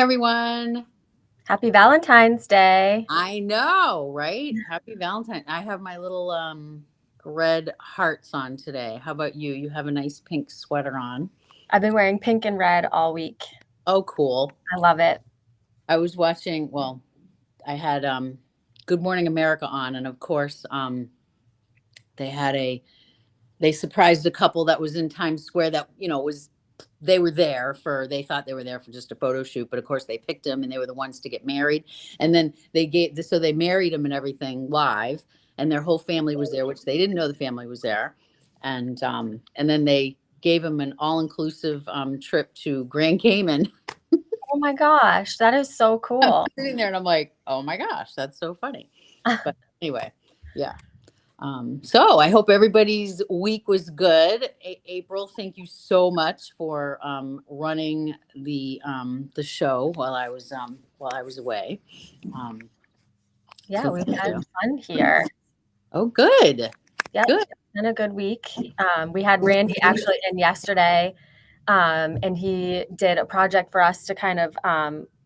everyone. Happy Valentine's Day. I know, right? Happy Valentine. I have my little red hearts on today. How about you? You have a nice pink sweater on. I've been wearing pink and red all week. Oh, cool. I love it. I was watching, I had Good Morning America on, and of course, they had they surprised a couple that was in Times Square that, they thought they were there for just a photo shoot, but of course they picked them and they were the ones to get married. And then they married them and everything live, and their whole family was there, which they didn't know the family was there. And then they gave them an all-inclusive trip to Grand Cayman. Oh my gosh, that is so cool. I'm sitting there and I'm like, oh my gosh, that's so funny. But anyway, yeah. So I hope everybody's week was good. April, thank you so much for running the show while I was away. Yeah, so we had fun here. Oh, good. Yep, Good. It's been a good week. We had Randy actually in yesterday, and he did a project for us to kind of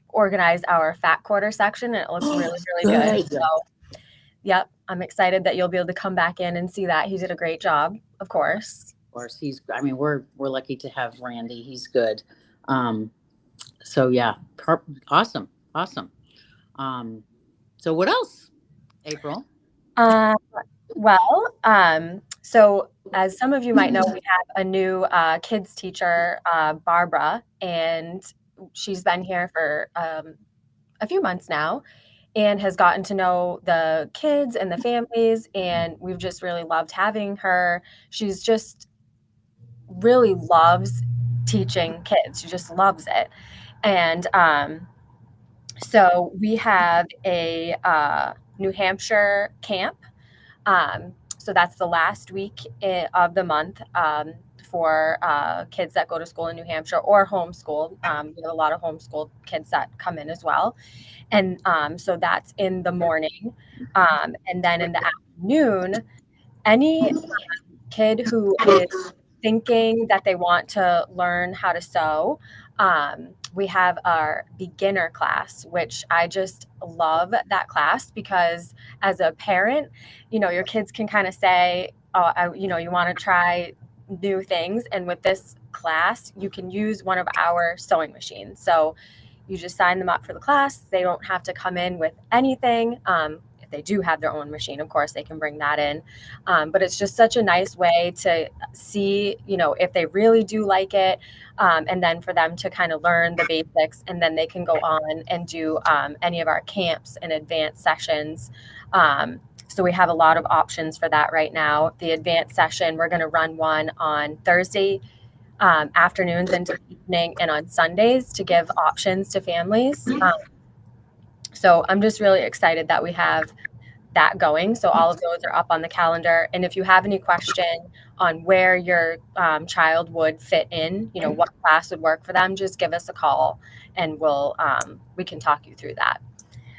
organize our fat quarter section, and it looks really, really good. So, yep, I'm excited that you'll be able to come back in and see that. He did a great job, of course. Of course, we're lucky to have Randy. He's good. So yeah, awesome. So what else, April? So as some of you might know, we have a new kids teacher, Barbara, and she's been here for a few months now and has gotten to know the kids and the families, and we've just really loved having her. She's just really loves teaching kids. She just loves it. And so we have a New Hampshire camp. So that's the last week of the month for kids that go to school in New Hampshire or homeschooled. We have a lot of homeschooled kids that come in as well. And so that's in the morning. And then in the afternoon, any kid who is thinking that they want to learn how to sew, we have our beginner class, which I just love that class because as a parent, your kids can kind of say, oh, you want to try new things. And with this class, you can use one of our sewing machines. So you just sign them up for the class. They don't have to come in with anything. If they do have their own machine, of course, they can bring that in. But it's just such a nice way to see, if they really do like it. And then for them to kind of learn the basics, and then they can go on and do any of our camps and advanced sessions. So we have a lot of options for that right now. The advanced session, we're going to run one on Thursday afternoons into the evening and on Sundays to give options to families. So I'm just really excited that we have that going. So all of those are up on the calendar. And if you have any question on where your child would fit in, what class would work for them, just give us a call and we can talk you through that.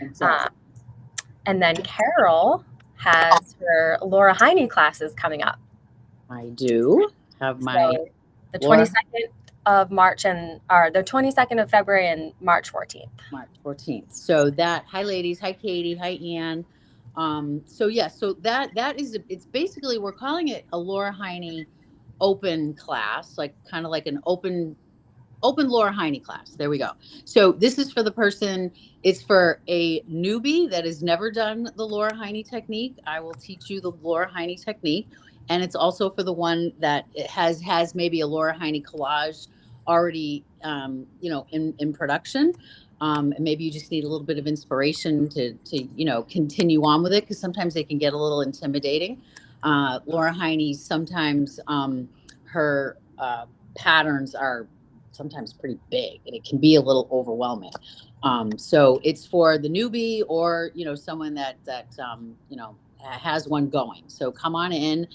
Exactly. And then Carol has her 𝗤𝗂𝗃𝗀𝗃 classes coming up. I do have the 22nd of March or the 22nd of February and March 14th. March 14th. So hi ladies, hi Katie, hi Ann. So it's basically, we're calling it a 𝗤𝗂𝗃𝗀 open class, kind of like an open 𝗤𝗂𝗃𝗀 class. There we go. So this is for it's for a newbie that has never done the 𝗤𝗂𝗃𝗀 technique. I will teach you the 𝗤𝗂𝗃𝗀 technique. And it's also for the one that has maybe a 𝗤𝗂𝗃𝗀 collage already, in production. And maybe you just need a little bit of inspiration to continue on with it, because sometimes they can get a little intimidating. 𝗤𝗂𝗃𝗀, sometimes her patterns are sometimes pretty big, and it can be a little overwhelming. So it's for the newbie or someone that has one going. So come on in,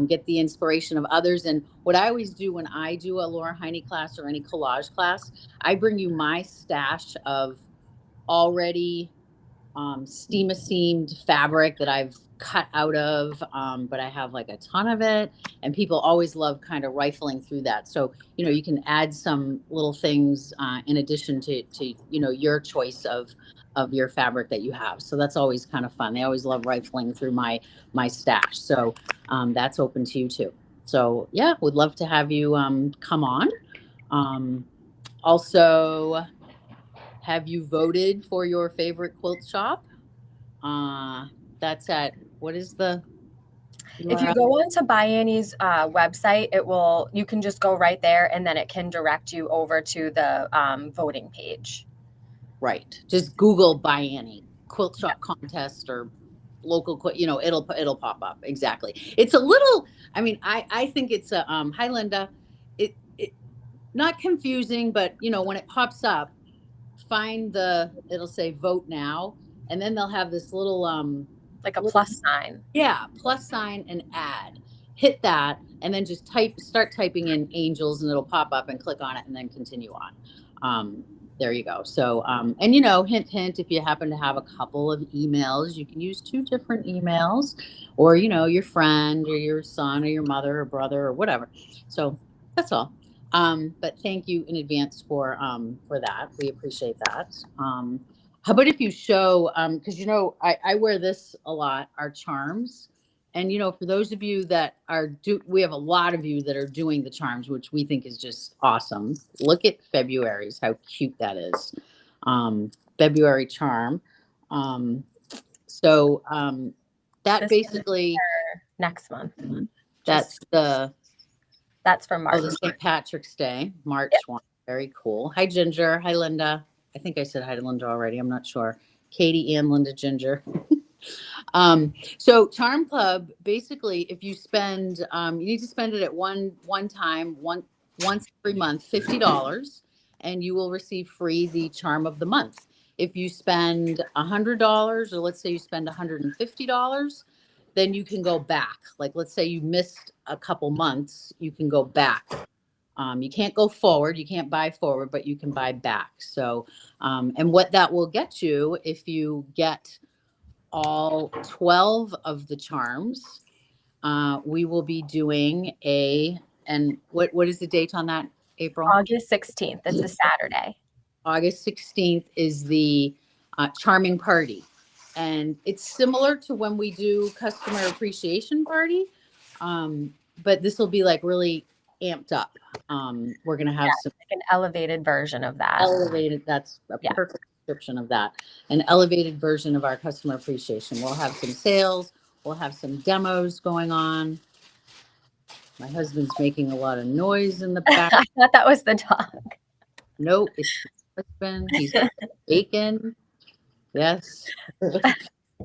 get the inspiration of others. And what I always do when I do a 𝗤𝗂𝗃𝗀 class or any collage class, I bring you my stash of already 𝗤𝗂𝗶𝗴𝗀 fabric that I've cut out of, but I have like a ton of it, and people always love kind of rifling through that. So, you know, you can add some little things in addition to you know, your choice of your fabric that you have. So that's always kind of fun. They always love rifling through my stash. So that's open to you too. So yeah, would love to have you come on. Also, have you voted for your favorite quilt shop? That's at, what is the If you URL? go onto 𝗤𝗂𝗶𝗶𝗃's website, you can just go right there, and then it can direct you over to the voting page. Right. Just Google 𝗤𝗂𝗶𝗃 quilt shop contest or local quilt, you know, it'll pop up. Exactly. It's a little, I mean, I think it's a, hi Linda, it not confusing, but you know, when it pops up, find it'll say vote now, and then they'll have this little like a plus sign. Yeah, plus sign and add. Hit that, and then just start typing in angels, and it'll pop up, and click on it, and then continue on. There you go. So, and you know, hint, hint, if you happen to have a couple of emails, you can use 2 different emails, or you know, your friend or your son or your mother or brother or whatever. So that's all. But thank you in advance for that. We appreciate that. How about if you show, because you know, I wear this a lot, our charms. And you know, for those of you that we have a lot of you that are doing the charms, which we think is just awesome. Look at February's, how cute that is. February charm. So that This basically next month. That's for March. Oh, the St. Patrick's Day, March 1. Very cool. Hi, Ginger. Hi, Linda. I think I said hi to Linda already. I'm not sure. Katie and Linda Ginger. So Charm Club, basically, if you spend, you need to spend it at one time, once every month, $50, and you will receive free the charm of the month. If you spend $100, or let's say you spend $150, then you can go back. Like, let's say you missed a couple months, you can go back. You can't go forward, you can't buy forward, but you can buy back. So, and what that will get you, if you get all 12 of the charms, we will be doing and what is the date on that, April? August 16th. It's a Saturday. August 16th is the charming party. And it's similar to when we do customer appreciation party, but this will be like really amped up. We're going to have some like an elevated version of that. Elevated, that's a perfect description of that. An elevated version of our customer appreciation. We'll have some sales. We'll have some demos going on. My husband's making a lot of noise in the back. I thought that was the dog. No, it's his husband. He's bacon. Yes.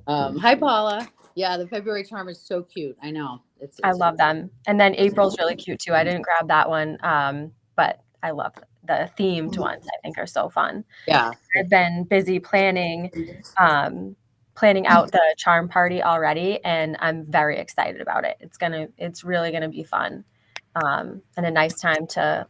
Hi, Paula. Yeah, the February charm is so cute. I know. I love them. And then April's really cute too. I didn't grab that one, but I love the themed ones. I think are so fun. Yeah. I've been busy planning out the charm party already, and I'm very excited about it. It's really gonna be fun, and a nice time to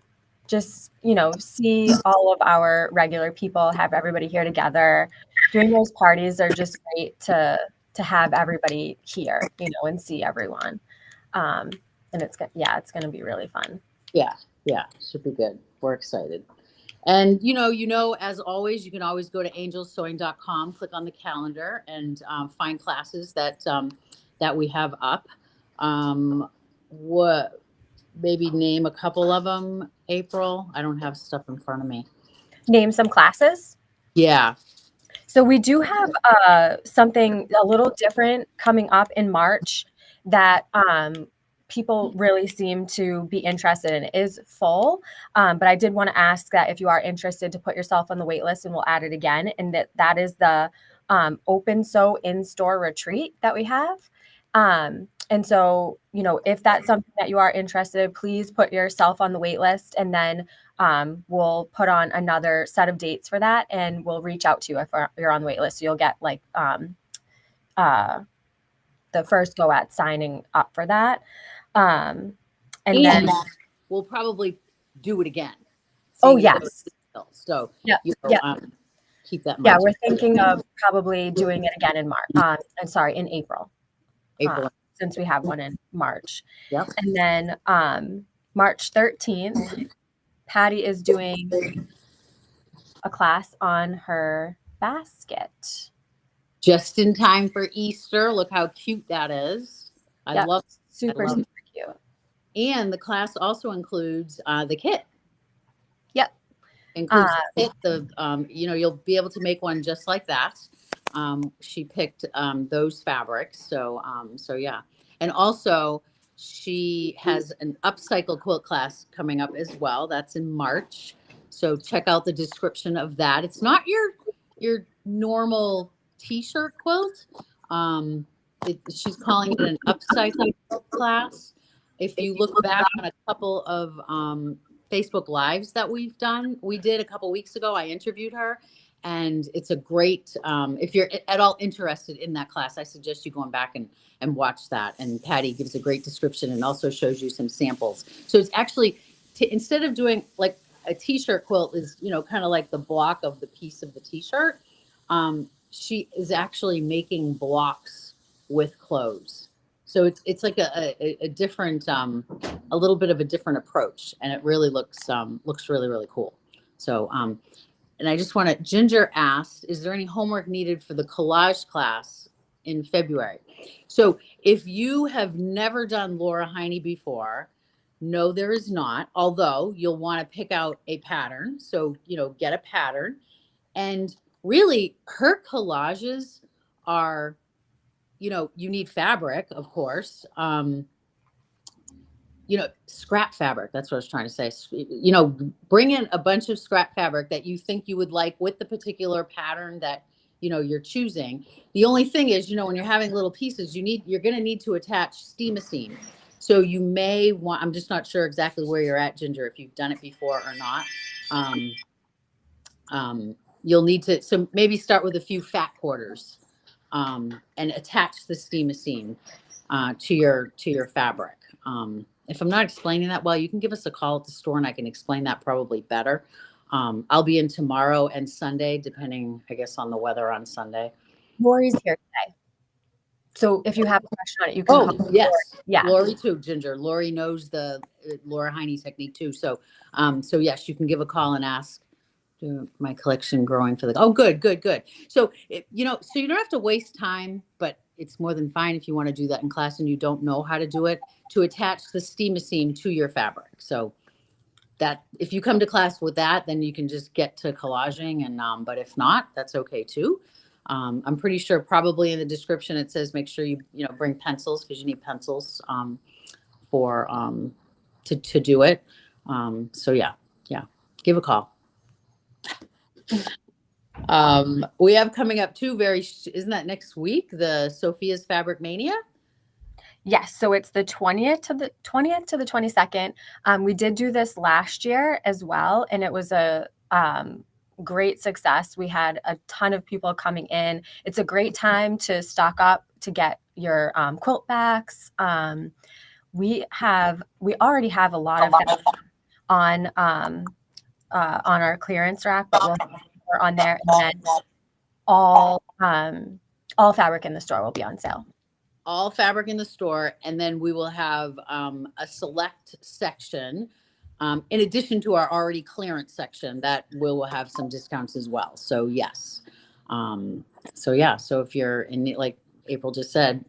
just, you know, see all of our regular people, have everybody here together. Doing those parties are just great to have everybody here, you know, and see everyone. And it's going to be really fun. Yeah, should be good. We're excited. And you know, as always, you can always go to angelsewing.com, click on the calendar, and find classes that we have up. Maybe name a couple of them, April. I don't have stuff in front of me. Name some classes? Yeah. So we do have something a little different coming up in March that people really seem to be interested in. It is full, but I did want to ask that if you are interested to put yourself on the wait list, and we'll add it again. And that is the Open Sew in-store retreat that we have. And so, you know, if that's something that you are interested in, please put yourself on the wait list, and then we'll put on another set of dates for that, and we'll reach out to you if you're on the wait list. So you'll get like the first go at signing up for that. And then we'll probably do it again. Oh, yes. So, yeah. keep that in Yeah, mind. we're thinking of probably doing it again in March. In April. April. Since we have one in March. Yep. And then March 13th, Patty is doing a class on her basket. Just in time for Easter. Look how cute that is. I love it. Super cute. And the class also includes the kit. Yep. Includes the kit. You'll be able to make one just like that. She picked those fabrics. So yeah. And also she has an upcycle quilt class coming up as well. That's in March. So check out the description of that. It's not your normal t-shirt quilt. She's calling it an upcycle class. If you look back on a couple of Facebook Lives that we did a couple weeks ago, I interviewed her, and it's a great, if you're at all interested in that class, I suggest you going back and watch that. And Patty gives a great description and also shows you some samples. So it's actually, instead of doing like a t-shirt quilt is, kind of like the block of the piece of the t-shirt, she is actually making blocks with clothes. So it's like a different, a little bit of a different approach, and it really looks really, really cool. So, and I just want to, Ginger asked, is there any homework needed for the collage class in February? So if you have never done 𝗤𝗲𝗄𝗶𝗴 before, no, there is not, although you'll want to pick out a pattern. So, get a pattern, and really her collages are, you need fabric, of course. Scrap fabric. That's what I was trying to say. Bring in a bunch of scrap fabric that you think you would like with the particular pattern that, you're choosing. The only thing is, when you're having little pieces, you're going to need to attach 𝗤𝗂𝗃. So you may want, I'm just not sure exactly where you're at, Ginger, if you've done it before or not. You'll need to, so maybe start with a few fat quarters. And attach the 𝗤𝗂𝗃 to your fabric. If I'm not explaining that well, you can give us a call at the store and I can explain that probably better. I'll be in tomorrow and Sunday, depending, I guess, on the weather on Sunday. Lori's here today. So if you have a question on it, you can call. Yes. Lori. Yeah. Lori too, Ginger. Lori knows the 𝗤𝗲𝗄𝗃 technique too. So yes, you can give a call and ask. My collection growing for good. So so you don't have to waste time, but it's more than fine if you want to do that in class and you don't know how to do it, to attach the 𝗤𝗂𝗃 to your fabric. So that if you come to class with that, then you can just get to collaging, and but if not, that's okay too. I'm pretty sure probably in the description it says make sure you bring pencils, because you need pencils for to do it. So yeah, give a call. We have coming up too, isn't that next week, the Sophia's Fabric Mania? Yes, so it's the 20th to the 22nd. We did do this last year as well, and it was a great success. We had a ton of people coming in. It's a great time to stock up to get your quilt backs. We already have a lot of them on our clearance rack, but we'll have more on there, and then all fabric in the store will be on sale. All fabric in the store, and then we will have a select section in addition to our already clearance section that will have some discounts as well. So yes, so if you're in, like April just said,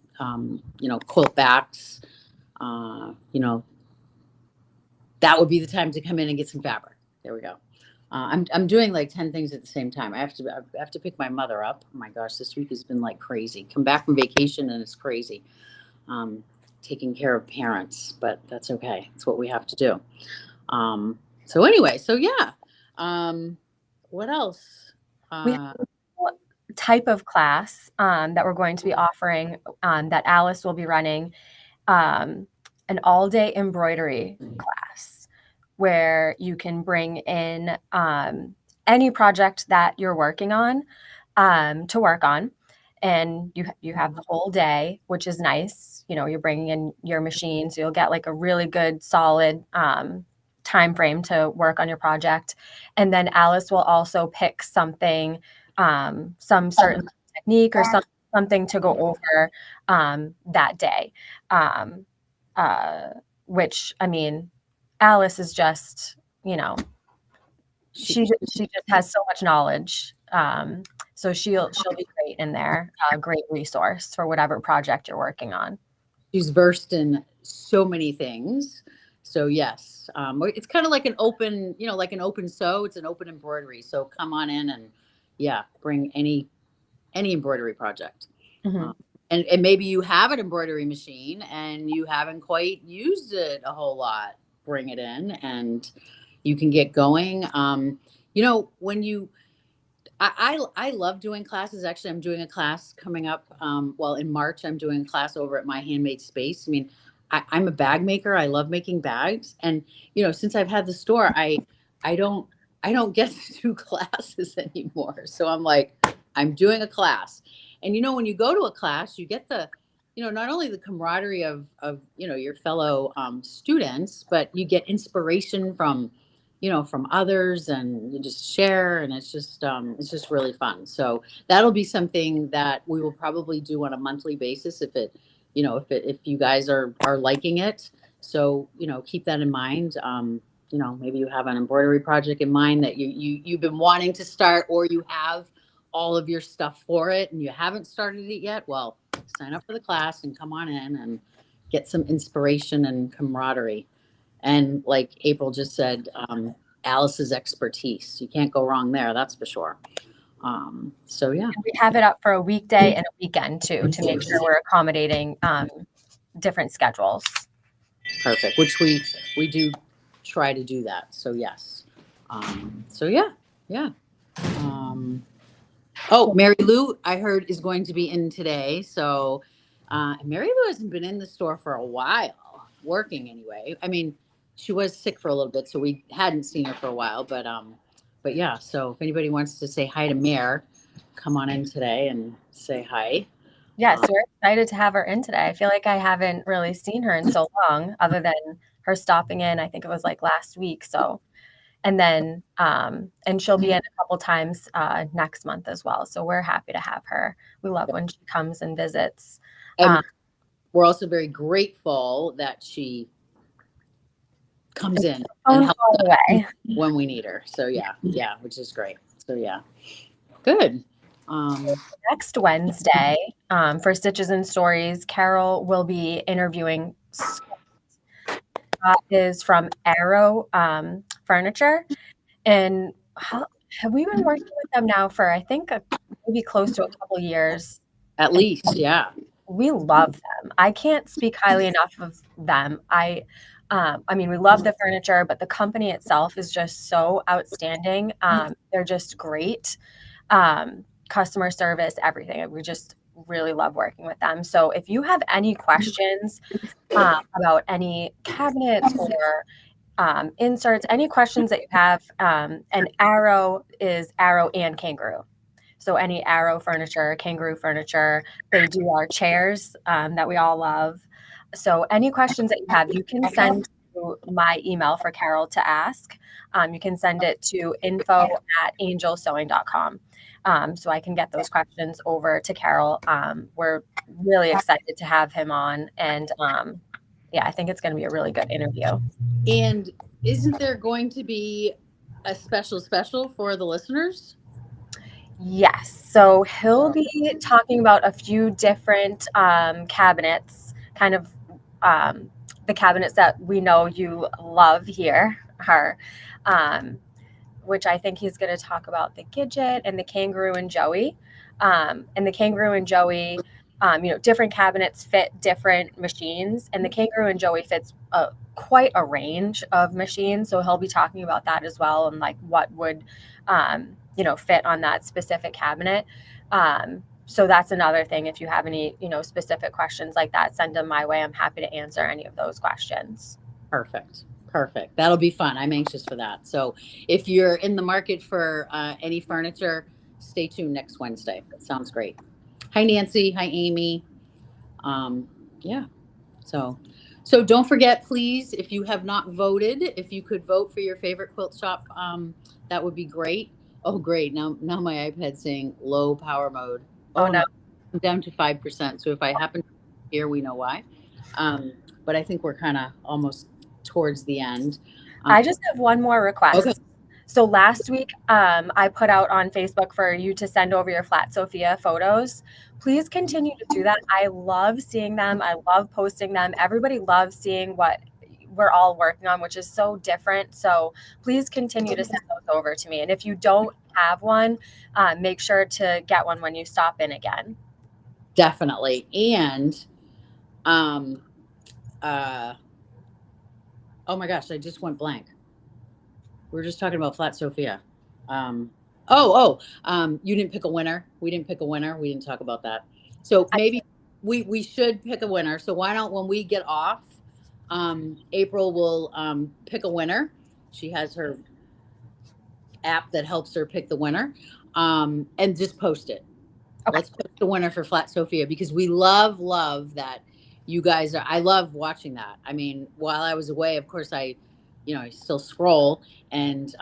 quilt backs, that would be the time to come in and get some fabric. There we go. I'm doing like 10 things at the same time. I have to pick my mother up. Oh my gosh, this week has been like crazy. Come back from vacation and it's crazy. Taking care of parents, but that's okay. It's what we have to do. So anyway, so yeah. What else? We have a type of class that we're going to be offering that Alice will be running, an all-day embroidery class, where you can bring in any project that you're working on to work on, and you have the whole day, which is nice. You're bringing in your machine, so you'll get like a really good solid time frame to work on your project. And then Alice will also pick something some certain technique or something to go over that day. Which, I mean, Alice is just, you know, she just has so much knowledge. So she'll be great in there, a great resource for whatever project you're working on. She's versed in so many things. So yes, it's kind of like an open, you know, like an open sew. It's an open embroidery. So come on in and yeah, bring any embroidery project. Mm-hmm. And maybe you have an embroidery machine and you haven't quite used it a whole lot. Bring it in and you can get going. You know, when you I love doing classes. Actually, I'm doing a class coming up. Well, in March, I'm doing a class over at My Handmade Space. I mean, I'm a bag maker. I love making bags, and you know, since I've had the store, I don't get to do classes anymore. So I'm like, I'm doing a class, and you know, when you go to a class, you get the, you know, not only the camaraderie of you know your fellow students, but you get inspiration from, you know, from others, and you just share, and it's just really fun. So that'll be something that we will probably do on a monthly basis if it, you know, if you guys are liking it. So, you know, keep that in mind. You know, maybe you have an embroidery project in mind that you've been wanting to start, or you have all of your stuff for it and you haven't started it yet. Well, sign up for the class and come on in and get some inspiration and camaraderie. And like April just said, Alice's expertise. You can't go wrong there, that's for sure. So yeah. We have it up for a weekday and a weekend too, to make sure we're accommodating different schedules. Perfect. Which we do try to do that. So yes. So yeah. Oh, Mary Lou, I heard, is going to be in today. So Mary Lou hasn't been in the store for a while, working anyway. I mean, she was sick for a little bit, so we hadn't seen her for a while. But yeah. So if anybody wants to say hi to Mare, come on in today and say hi. Yes, we're excited to have her in today. I feel like I haven't really seen her in so long, other than her stopping in. I think it was like last week. So, and then and she'll be in a couple times next month as well. So we're happy to have her. We love when she comes and visits. And we're also very grateful that she comes in and helps us when we need her. So yeah, which is great. So yeah, good. Next Wednesday, for Stitches and Stories, Carol will be interviewing Scott. Scott is from Arrow Furniture, and have we been working with them now for, I think, maybe close to a couple years? At least, yeah. We love them. I can't speak highly enough of them. I mean, we love the furniture, but the company itself is just so outstanding. They're just great. Customer service, everything. We just really love working with them. So if you have any questions about any cabinets or inserts, any questions that you have, and Arrow is Arrow and Kangaroo. So any Arrow furniture, Kangaroo furniture, they do our chairs that we all love. So any questions that you have, you can send to my email for Carol to ask. You can send it to info@angelsewing.com. So I can get those questions over to Carol. We're really excited to have him on. And yeah, I think it's going to be a really good interview. And isn't there going to be a special for the listeners? Yes. So he'll be talking about a few different cabinets, kind of the cabinets that we know you love here, which I think he's going to talk about the Gidget and the Kangaroo and Joey. And the Kangaroo and Joey, you know, different cabinets fit different machines, and the Kangaroo and Joey fits quite a range of machines. So he'll be talking about that as well, and like what would, you know, fit on that specific cabinet. So that's another thing. If you have any, you know, specific questions like that, send them my way. I'm happy to answer any of those questions. Perfect. That'll be fun. I'm anxious for that. So if you're in the market for any furniture, stay tuned next Wednesday. Sounds great. Hi, Nancy. Hi, Amy. Yeah. So don't forget, please, if you have not voted, if you could vote for your favorite quilt shop, that would be great. Oh, great. Now my iPad's saying low power mode. Oh no. I'm down to 5%. So if I happen to hear, we know why. But I think we're kind of almost towards the end. I just have one more request. Okay. So last week, I put out on Facebook for you to send over your 𝗤𝗂𝗶𝗴𝗀 photos. Please continue to do that. I love seeing them. I love posting them. Everybody loves seeing what we're all working on, which is so different. So please continue to send those over to me. And if you don't have one, make sure to get one when you stop in again. Definitely. And oh my gosh, I just went blank. We were just talking about 𝗤𝗂𝗶𝗴𝗀. You didn't pick a winner. We didn't pick a winner. We didn't talk about that. So maybe we should pick a winner. So why don't, when we get off, April will pick a winner. She has her app that helps her pick the winner, and just post it. Okay. Let's post the winner for 𝗤𝗂𝗶𝗴𝗀, because we love that you guys are. I love watching that. I mean, while I was away, of course, I still scroll, and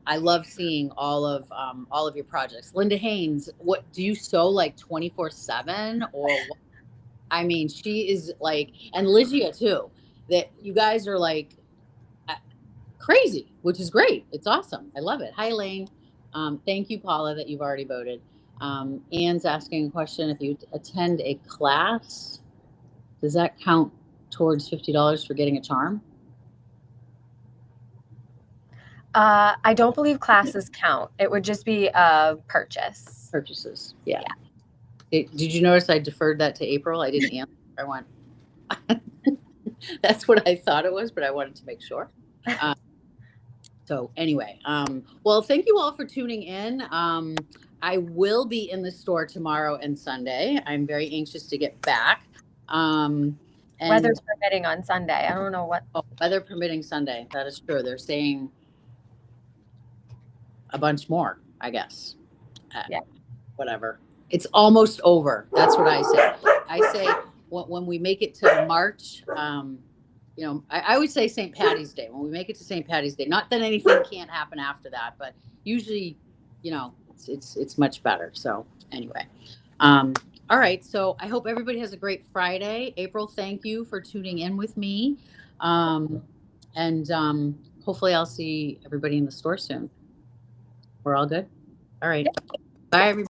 I love seeing all of your projects. Linda Haynes, what do you sew like 24/7 or what? I mean, she is like, and 𝗔𝗴𝗴𝗀𝗃 too. That you guys are like crazy, which is great. It's awesome. I love it. Hi, Elaine. Thank you, Paula, that you've already voted. Anne's asking a question. If you attend a class, does that count towards $50 for getting a charm? I don't believe classes count. It would just be a purchase. Purchases. Yeah. Did you notice I deferred that to April? I didn't answer. I went, that's what I thought it was, but I wanted to make sure. So anyway, well, thank you all for tuning in. I will be in the store tomorrow and Sunday. I'm very anxious to get back. And weather's permitting on Sunday. I don't know what. Oh, weather permitting Sunday. That is true. They're saying a bunch more, I guess. Yeah. Whatever. It's almost over. That's what I say. I say when we make it to March, I always say St. Patty's Day. When we make it to St. Patty's Day, not that anything can't happen after that, but usually, it's much better. So anyway, all right. So I hope everybody has a great Friday. April, thank you for tuning in with me, and hopefully I'll see everybody in the store soon. We're all good. All right. Bye, everybody.